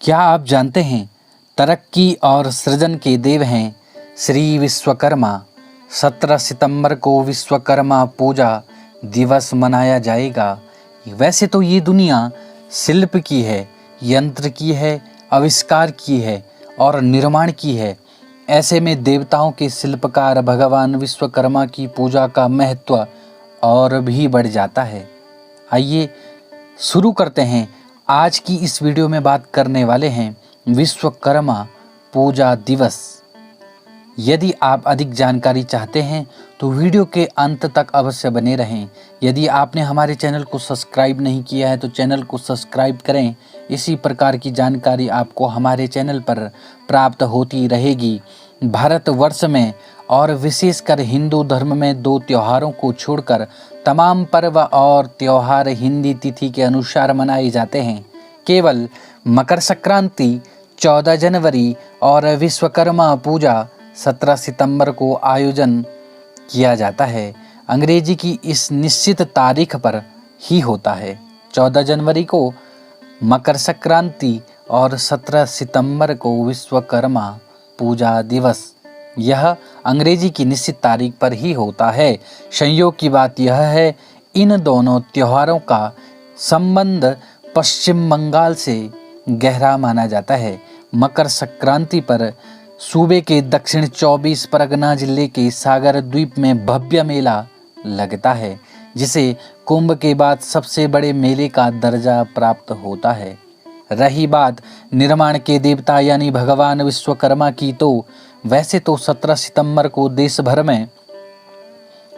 क्या आप जानते हैं तरक्की और सृजन के देव हैं श्री विश्वकर्मा। 17 सितंबर को विश्वकर्मा पूजा दिवस मनाया जाएगा। वैसे तो ये दुनिया शिल्प की है, यंत्र की है, आविष्कार की है और निर्माण की है। ऐसे में देवताओं के शिल्पकार भगवान विश्वकर्मा की पूजा का महत्व और भी बढ़ जाता है। आइए शुरू करते हैं। आज की इस वीडियो में बात करने वाले हैं विश्वकर्मा पूजा दिवस। यदि आप अधिक जानकारी चाहते हैं तो वीडियो के अंत तक अवश्य बने रहें। यदि आपने हमारे चैनल को सब्सक्राइब नहीं किया है तो चैनल को सब्सक्राइब करें। इसी प्रकार की जानकारी आपको हमारे चैनल पर प्राप्त होती रहेगी। भारतवर्ष में और विशेषकर हिंदू धर्म में दो त्योहारों को छोड़कर तमाम पर्व और त्योहार हिंदी तिथि के अनुसार मनाए जाते हैं। केवल मकर संक्रांति 14 जनवरी और विश्वकर्मा पूजा 17 सितंबर को आयोजन किया जाता है। अंग्रेजी की इस निश्चित तारीख पर ही होता है। 14 जनवरी को मकर संक्रांति और 17 सितंबर को विश्वकर्मा पूजा दिवस। यह अंग्रेजी की निश्चित तारीख पर ही होता है। संयोग की बात यह है, इन दोनों त्योहारों का संबंध पश्चिम बंगाल से गहरा माना जाता है। मकर संक्रांति पर सूबे के दक्षिण 24 परगना जिले के सागर द्वीप में भव्य मेला लगता है, जिसे कुंभ के बाद सबसे बड़े मेले का दर्जा प्राप्त होता है। रही बात निर्माण के देवता यानी भगवान विश्वकर्मा की, तो वैसे तो 17 सितंबर को देश भर में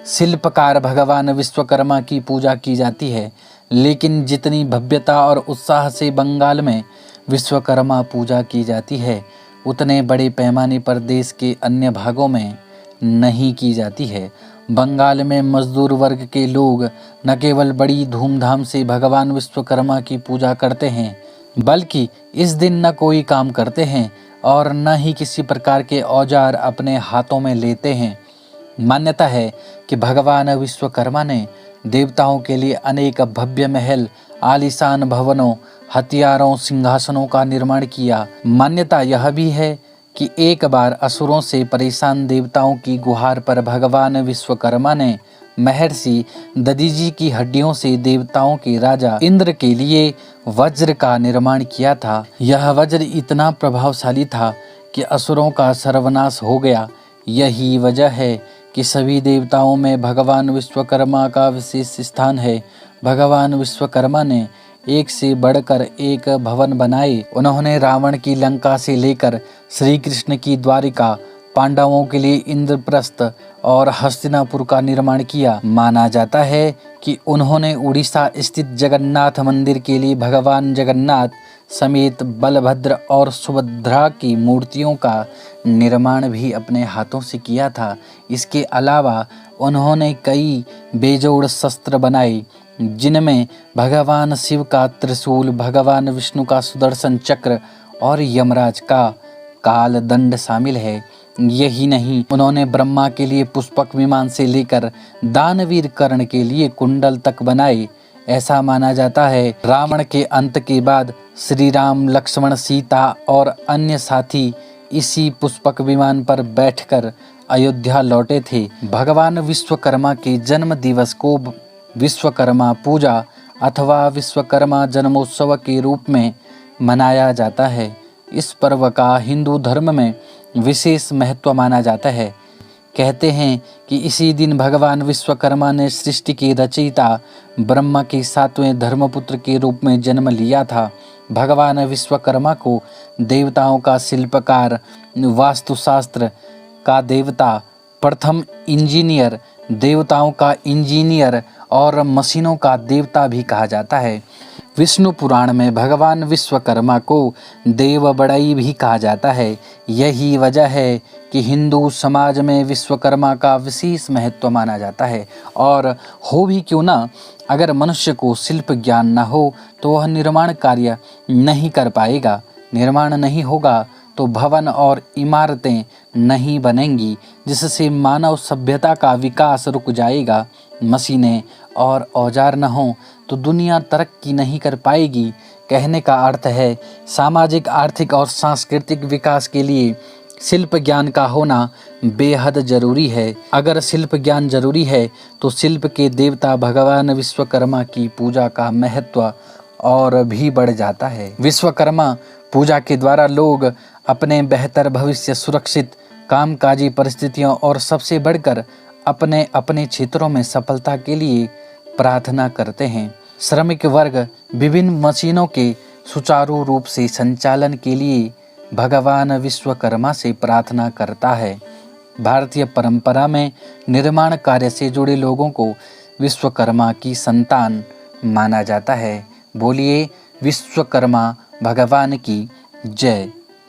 शिल्पकार भगवान विश्वकर्मा की पूजा की जाती है, लेकिन जितनी भव्यता और उत्साह से बंगाल में विश्वकर्मा पूजा की जाती है, उतने बड़े पैमाने पर देश के अन्य भागों में नहीं की जाती है। बंगाल में मजदूर वर्ग के लोग न केवल बड़ी धूमधाम से भगवान विश्वकर्मा की पूजा करते हैं, बल्कि इस दिन न कोई काम करते हैं और न ही किसी प्रकार के औजार अपने हाथों में लेते हैं। मान्यता है कि भगवान विश्वकर्मा ने देवताओं के लिए अनेक भव्य महल, आलीशान भवनों, हथियारों, सिंहासनों का निर्माण किया। मान्यता यह भी है कि एक बार असुरों से परेशान देवताओं की गुहार पर भगवान विश्वकर्मा ने महर्षि दधीचि की हड्डियों से देवताओं के राजा इंद्र के लिए वज्र का निर्माण किया था। यह वज्र इतना प्रभावशाली था कि असुरों का सर्वनाश हो गया। यही वजह है कि सभी देवताओं में भगवान विश्वकर्मा का विशेष स्थान है। भगवान विश्वकर्मा ने एक से बढ़कर एक भवन बनाए। उन्होंने रावण की लंका से लेकर श्री कृष्ण की द्वारिका, पांडवों के लिए इंद्रप्रस्थ और हस्तिनापुर का निर्माण किया। माना जाता है कि उन्होंने उड़ीसा स्थित जगन्नाथ मंदिर के लिए भगवान जगन्नाथ समेत बलभद्र और सुभद्रा की मूर्तियों का निर्माण भी अपने हाथों से किया था। इसके अलावा उन्होंने कई बेजोड़ शस्त्र बनाए, जिनमें भगवान शिव का त्रिशूल, भगवान विष्णु का सुदर्शन चक्र और यमराज का काल दंड शामिल है। यही नहीं, उन्होंने ब्रह्मा के लिए पुष्पक विमान से लेकर दानवीर कर्ण के लिए कुंडल तक बनाए। ऐसा माना जाता है रावण के अंत के बाद श्री राम, लक्ष्मण, सीता और अन्य साथी इसी पुष्पक विमान पर बैठकर अयोध्या लौटे थे। भगवान विश्वकर्मा के जन्म दिवस को विश्वकर्मा पूजा अथवा विश्वकर्मा जन्मोत्सव के रूप में मनाया जाता है। इस पर्व का हिंदू धर्म में विशेष महत्व माना जाता है। कहते हैं कि इसी दिन भगवान विश्वकर्मा ने सृष्टि के रचयिता ब्रह्मा के 7वें धर्मपुत्र के रूप में जन्म लिया था। भगवान विश्वकर्मा को देवताओं का शिल्पकार, वास्तुशास्त्र का देवता, प्रथम इंजीनियर, देवताओं का इंजीनियर और मशीनों का देवता भी कहा जाता है। विष्णु पुराण में भगवान विश्वकर्मा को देव बड़ई भी कहा जाता है। यही वजह है कि हिंदू समाज में विश्वकर्मा का विशेष महत्व माना जाता है। और हो भी क्यों ना, अगर मनुष्य को शिल्प ज्ञान न हो तो वह निर्माण कार्य नहीं कर पाएगा। निर्माण नहीं होगा तो भवन और इमारतें नहीं बनेंगी, जिससे मानव सभ्यता का विकास रुक जाएगा। मशीनें और औजार न हो तो दुनिया तरक्की नहीं कर पाएगी। कहने का अर्थ है सामाजिक, आर्थिक और सांस्कृतिक विकास के लिए शिल्प ज्ञान का होना बेहद जरूरी है। अगर शिल्प ज्ञान जरूरी है तो शिल्प के देवता भगवान विश्वकर्मा की पूजा का महत्व और भी बढ़ जाता है। विश्वकर्मा पूजा के द्वारा लोग अपने बेहतर भविष्य, सुरक्षित कामकाजी परिस्थितियों और सबसे बढ़कर अपने अपने क्षेत्रों में सफलता के लिए प्रार्थना करते हैं। श्रमिक वर्ग विभिन्न मशीनों के सुचारू रूप से संचालन के लिए भगवान विश्वकर्मा से प्रार्थना करता है। भारतीय परंपरा में निर्माण कार्य से जुड़े लोगों को विश्वकर्मा की संतान माना जाता है। बोलिए विश्वकर्मा भगवान की जय।